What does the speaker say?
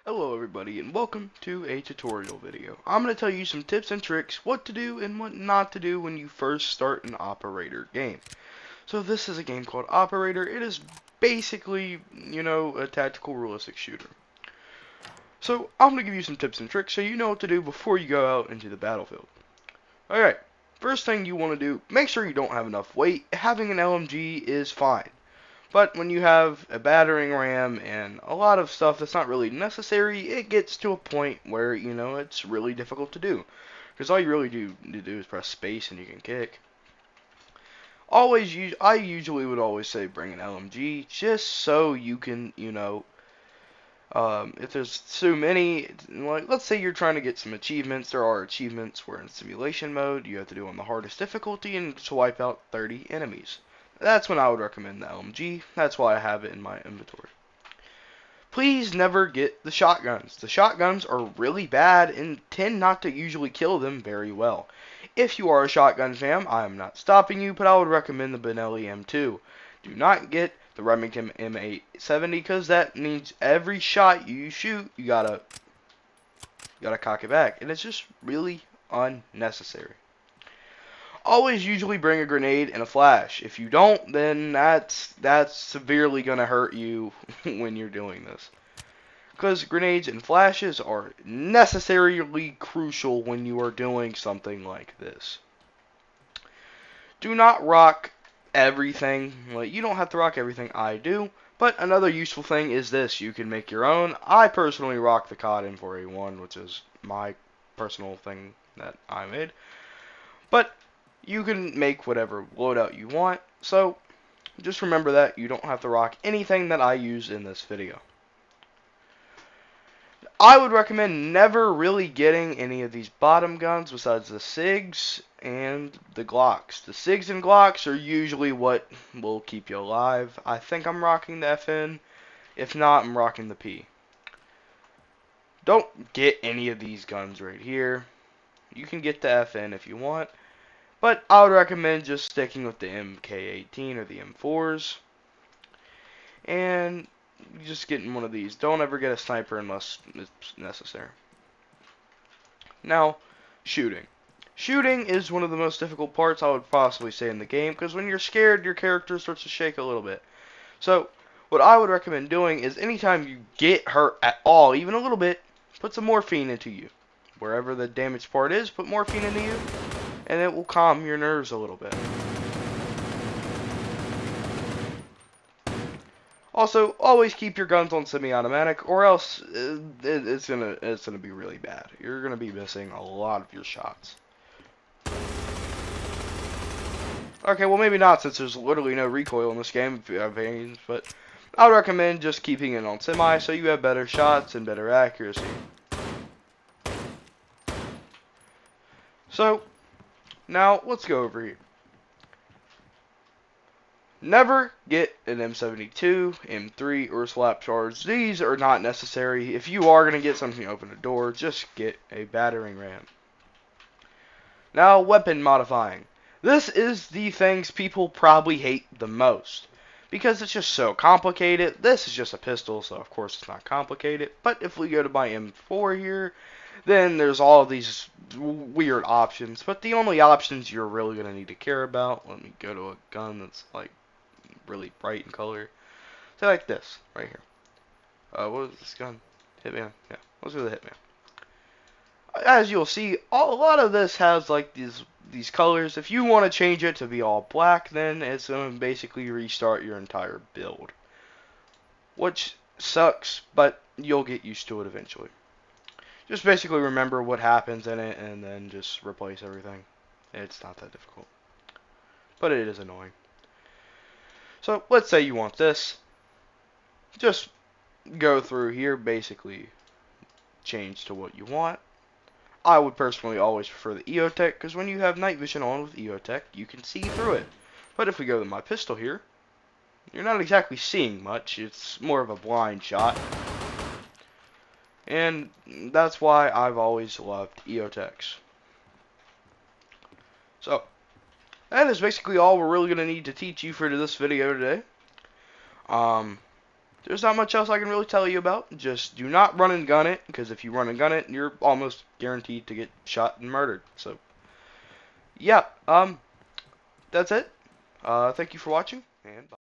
Hello everybody and welcome to a tutorial video. I'm going to tell you some tips and tricks what to do and what not to do when you first start an Operator game. So this is a game called Operator. It is basically, a tactical realistic shooter. So I'm going to give you some tips and tricks so you know what to do before you go out into the battlefield. Alright, first thing you want to do, make sure you don't have enough weight. Having an LMG is fine. But when you have a battering ram and a lot of stuff that's not really necessary, it gets to a point where, it's really difficult to do. Because all you really do is press space and you can kick. I usually would always say bring an LMG just so you can, if there's too many, like let's say you're trying to get some achievements, there are achievements where in simulation mode you have to do on the hardest difficulty and to wipe out 30 enemies. That's when I would recommend the LMG. That's why I have it in my inventory. Please never get the shotguns. The shotguns are really bad and tend not to usually kill them very well. If you are a shotgun fan, I am not stopping you, but I would recommend the Benelli M2. Do not get the Remington M870 because that means every shot you shoot, you gotta cock it back, and it's just really unnecessary. Always usually bring a grenade and a flash. If you don't, then that's severely going to hurt you when you're doing this. Because grenades and flashes are necessarily crucial when you are doing something like this. Do not rock everything. Like, you don't have to rock everything I do. But another useful thing is this. You can make your own. I personally rock the COD M4A1, which is my personal thing that I made. But you can make whatever loadout you want, so just remember that you don't have to rock anything that I use in this video. I would recommend never really getting any of these bottom guns besides the SIGs and the Glocks. The SIGs and Glocks are usually what will keep you alive. I think I'm rocking the FN. If not, I'm rocking the P. Don't get any of these guns right here. You can get the FN if you want. But I would recommend just sticking with the MK18 or the M4s. And just getting one of these. Don't ever get a sniper unless it's necessary. Now, shooting. Shooting is one of the most difficult parts I would possibly say in the game. Because when you're scared, your character starts to shake a little bit. So, what I would recommend doing is anytime you get hurt at all, even a little bit, put some morphine into you. Wherever the damaged part is, put morphine into you. And it will calm your nerves a little bit. Also, always keep your guns on semi-automatic, or else it's gonna be really bad. You're gonna be missing a lot of your shots. Okay, well maybe not since there's literally no recoil in this game, if you have aims, but I would recommend just keeping it on semi so you have better shots and better accuracy. So, now let's go over here. Never get an M72, M3, or slap charge. These are not necessary. If you are going to get something to open a door, just get a battering ram. Now, weapon modifying. This is the things people probably hate the most. Because it's just so complicated. This is just a pistol, so of course it's not complicated. But if we go to my M4 here, then there's all of these weird options. But the only options you're really going to need to care about, let me go to a gun that's like really bright in color. Say like this, right here. What was this gun? Hitman? Yeah, let's go to the Hitman. As you'll see, a lot of this has like these colors. If you want to change it to be all black, then it's going to basically restart your entire build. Which sucks, but you'll get used to it eventually. Just basically remember what happens in it and then just replace everything. It's not that difficult. But it is annoying. So let's say you want this. Just go through here, basically change to what you want. I would personally always prefer the EOTech because when you have night vision on with EOTech, you can see through it. But if we go to my pistol here, you're not exactly seeing much. It's more of a blind shot. And that's why I've always loved EOTechs. So, that is basically all we're really going to need to teach you for this video today. there's not much else I can really tell you about. Just do not run and gun it, because if you run and gun it, you're almost guaranteed to get shot and murdered. So, yeah, that's it. Thank you for watching, and bye.